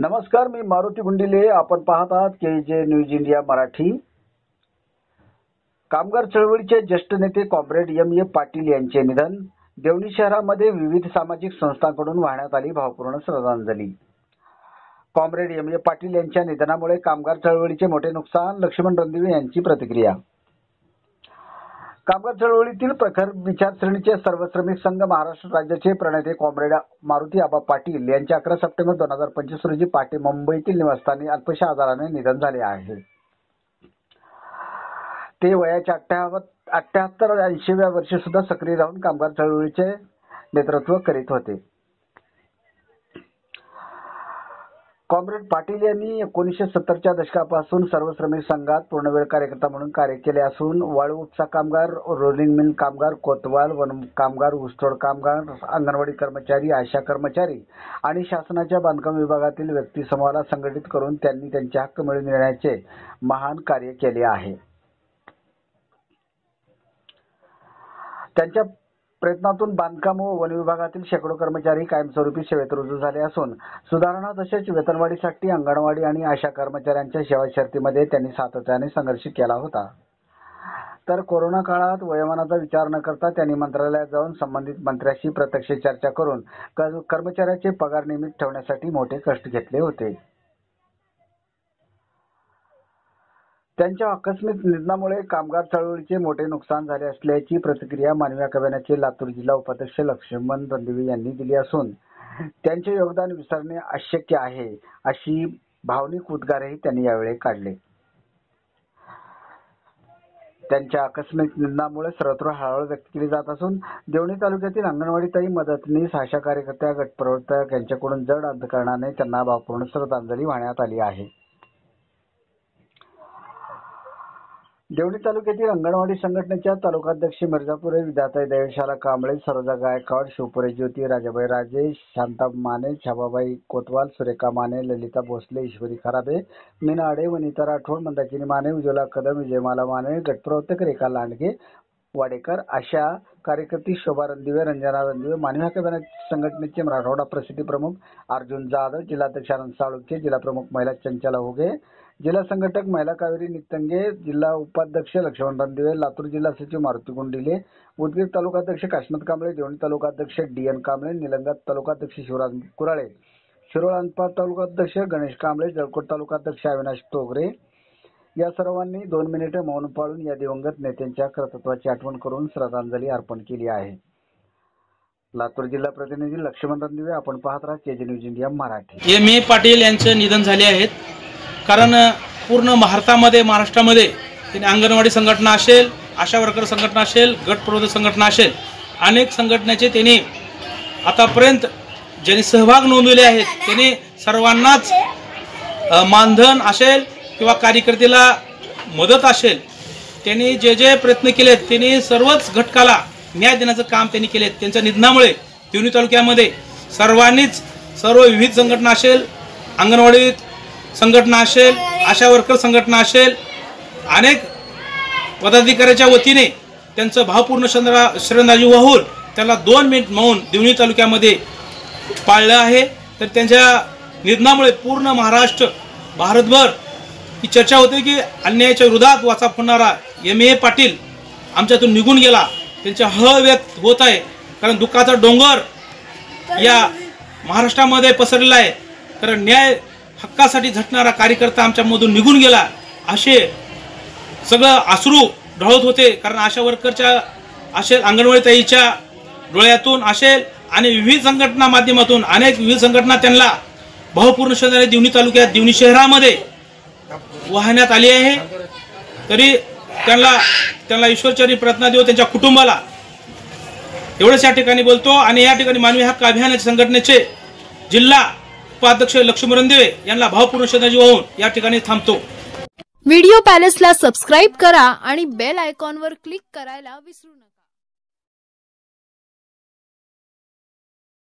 नमस्कार, मी मारुती गुंडिले. आपण पाहत आहात केजे न्यूज इंडिया मराठी. कामगार चळवळीचे ज्येष्ठ नेते कॉम्रेड एम. ए. पाटील यांचे निधन. देवणी शहरामध्ये विविध सामाजिक संस्थांकडून वाहण्यात आली भावपूर्ण श्रद्धांजली. Comrade M. ए. पाटील यांच्या निधनामुळे कामगार चळवळीचे मोठे नुकसान. लक्ष्मण रणदिवे यांची प्रतिक्रिया. कामगार चळवळीतील प्रखर विचारसरणीचे सर्व श्रमिक संघ महाराष्ट्र राज्याचे प्रणेते कॉम्रेड मारुती आबा पाटील यांचे 11 सप्टेंबर 2025 रोजी पहाटे मुंबईतील निवासस्थानी अल्पशा आजाराने निधन झाले आहे. ते वयाच्या 78-80व्या वर्षी सुद्धा सक्रिय राहून कामगार चळवळीचे नेतृत्व करीत होते. कॉम्रेड पाटील यांनी 1970च्या दशकापासून सर्व श्रमिक संघात पूर्णवेळ कार्यकर्ता म्हणून कार्य केले असून वाळू उपसा कामगार, रोलिंग मिल कामगार, कोतवाल, वन कामगार, ऊसतोड कामगार, अंगणवाडी कर्मचारी, आशा कर्मचारी आणि शासनाच्या बांधकाम विभागातील व्यक्तिसमूहाला संघटित करून त्यांनी त्यांचे हक्क मिळवून देण्याचे महान कार्य केले आहे. त्यांच्या प्रयत्नातून बांधकाम व वन विभागातील शेकडो कर्मचारी कायमस्वरूपी सेवेत रुजू झाले असून सुधारणा तसेच वेतनवाढीसाठी अंगणवाडी आणि आशा कर्मचाऱ्यांच्या सेवा शर्तीमध्ये त्यांनी सातत्याने संघर्ष केला होता. तर कोरोना काळात वयोमानाचा विचार न करता त्यांनी मंत्रालयात जाऊन संबंधित मंत्र्यांशी प्रत्यक्ष चर्चा करून कर्मचाऱ्याचे पगार नियमित ठेवण्यासाठी मोठे कष्ट घेतले होते. त्यांच्या आकस्मिक निधनामुळे कामगार चळवळीचे मोठे नुकसान झाले असल्याची प्रतिक्रिया मानवी हक्क अभियानाचे लातूर जिल्हा उपाध्यक्ष लक्ष्मण रणदिवे यांनी दिली असून त्यांचे योगदान विसरणे अशक्य आहे अशी भावनिक उद्गारही त्यांनी यावेळी काढले. त्यांच्या आकस्मिक निधनामुळे सर्वत्र हळहळ व्यक्त केली जात असून देवणी तालुक्यातील अंगणवाडीताई, मदतनीस, आशा कार्यकर्त्या, गटप्रवर्तक यांच्याकडून जड अंतकरणाने त्यांना भावपूर्ण श्रद्धांजली वाहण्यात आली आहे. देवणी तालुक्यातील अंगणवाडी संघटनेच्या तालुकाध्यक्ष मिर्झापुरे, विद्याताई देवशाला कांबळे, सरोजा गायकवाड, शिवपुरे ज्योती, राजाबाई राजे, शांता माने, छाबाबाई कोतवाल, सुरेखा माने, ललिता भोसले, ईश्वरी खराबे, मीना आडे, वनिता राठोड, मंदाकिनी माने, उज्ज्वला कदम, विजयमाला माने, गटप्रवर्तक रेखा लांडगे वाडेकर, आशा कार्यकर्ती शोभा रणदिवे, रंजना रणदिवे, मानवी हक्क संघटनेचे मराठवाडा प्रसिद्धी प्रमुख अर्जुन जाधव, जिल्हाध्यक्ष आनंद साळुंखे, जिल्हा प्रमुख महिला चंचला हुगे, जिल्हा संघटक महिला कावेरी नित्तंगे, जिल्हा उपाध्यक्ष लक्ष्मण रणदिवे, लातूर जिल्हा सचिव मारुती गुंडिले, उदगीर तालुकाध्यक्ष काश्मीर कांबळे, देवणी तालुकाध्यक्ष डी.एन. कांबळे, निलंगा तालुकाध्यक्ष शिवराज कुराळे, शिरोळ अनपाड तालुकाध्यक्ष गणेश कांबळे, जळकोट तालुकाध्यक्ष अविनाश तोगरे या सर्वांनी 2 मिनिटे मौन पाळून या दिवंगत नेत्यांच्या कर्तृत्वाची आठवण करून श्रद्धांजली अर्पण केली आहे. लातूर जिल्हा प्रतिनिधी लक्ष्मण रणदिवे. आपण पाहत राहा KJ news India Marathi. M. A. Patil यांचे निधन झाले आहेत. कारण पूर्ण महाराष्ट्रामध्ये अंगणवाडी संघटना असेल, आशा वर्कर संघटना असेल, गट प्रवर्तक संघटना असेल, अनेक संघटनेचे त्यांनी आतापर्यंत ज्यांनी सहभाग नोंदवले आहेत त्यांनी सर्वांनाच मानधन असेल किंवा कार्यकर्त्याला मदत असेल, त्यांनी जे जे प्रयत्न केलेत त्यांनी सर्वच घटकाला न्याय देण्याचं काम त्यांनी केले. त्यांच्या निधनामुळे देवणी तालुक्यामध्ये सर्वांनीच सर्व विविध संघटना असेल, अंगणवाडी संघटना असेल, आशा वर्कर संघटना असेल, अनेक पदाधिकाऱ्याच्या वतीने त्यांचं भावपूर्ण श्रद्धांजली वाहून त्याला 2 मिनिट मौन देवणी तालुक्यामध्ये पाळलं आहे. तर त्यांच्या निधनामुळे पूर्ण महाराष्ट्र, भारतभर ही चर्चा होते की अन्यायाच्या विरोधात वाचा फोडणारा एम. ए. पाटील आमच्यातून निघून गेला. त्यांच्या व्यक्त होत आहे. कारण दुःखाचा डोंगर या महाराष्ट्रामध्ये पसरलेला आहे. कारण न्याय हक्कासाठी झटणारा कार्यकर्ता आमच्यामधून निघून गेला असे सगळं अश्रू ढळत होते. कारण आशा वर्करच्या असेल, अंगणवाडी ताईच्या डोळ्यातून असेल आणि विविध संघटना माध्यमातून अनेक विविध संघटना त्यांना भावपूर्ण श्रद्धांजली देवणी तालुक्यात, देवणी शहरामध्ये वाहण्यात आली आहे. तरी त्यांना ईश्वरचरणी प्रार्थना देऊ, त्यांच्या कुटुंबाला एवढंच या ठिकाणी बोलतो. आणि या ठिकाणी मानवी हक्क अभियानाच्या संघटनेचे जिल्हा उपाध्यक्ष लक्ष्मण रणदिवे यांना भावपूर्ण श्रद्धांजली वाहून या ठिकाणी थांबतो. व्हिडिओ पॅलेसला सबस्क्राइब करा आणि बेल आयकॉनवर क्लिक करायला विसरू नका.